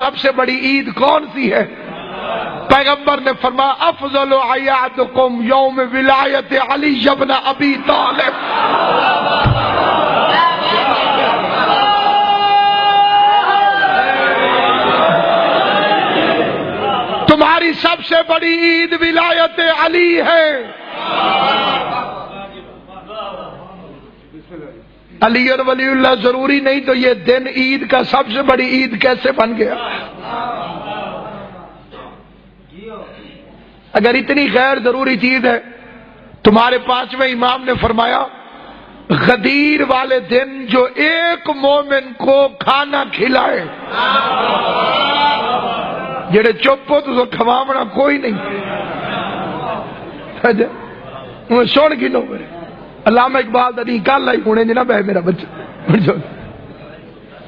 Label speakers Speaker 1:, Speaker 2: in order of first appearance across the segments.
Speaker 1: سب سے بڑی عید کون سی ہے؟ پیغمبر نے فرمایا افضل اعیادکم یوم ولایت علی ابن ابی طالب۔ تمہاری سب سے بڑی عید ولایت علی ہے۔ علی اور ولی اللہ ضروری نہیں تو یہ دن عید کا سب سے بڑی عید کیسے بن گیا؟ اگر اتنی غیر ضروری چیز ہے، تمہارے پانچویں امام نے فرمایا غدیر والے دن جو ایک مومن کو کھانا کھلائے، جڑے چپ ہو تو کھواونا کوئی نہیں، سن گنو میرے علامہ اقبال دا نہیں کل آئی ہونے جنا بہ میرا بچہ،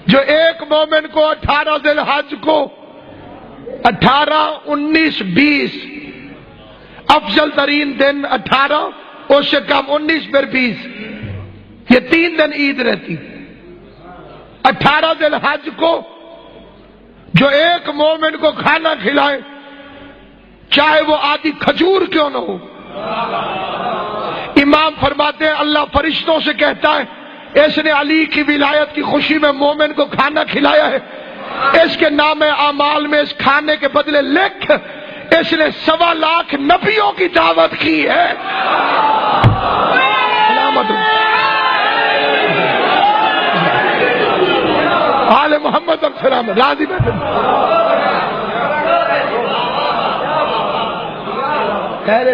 Speaker 1: جو ایک مومن کو 18 ذی الحج کو 18 19 20 افضل ترین دن 18 اس سے کم 19 پھر 20 یہ 3 دن عید رہتی۔ 18 ذی الحج کو جو ایک مومن کو کھانا کھلائے چاہے وہ آدھی کھجور کیوں نہ ہو، امام فرماتے ہیں اللہ فرشتوں سے کہتا ہے اس نے علی کی ولایت کی خوشی میں مومن کو کھانا کھلایا ہے، اس کے نام اعمال میں اس کھانے کے بدلے لکھ اس نے 1.25 لاکھ نبیوں کی دعوت کی ہے۔ آل محمد السلام راضی بیٹھے خیر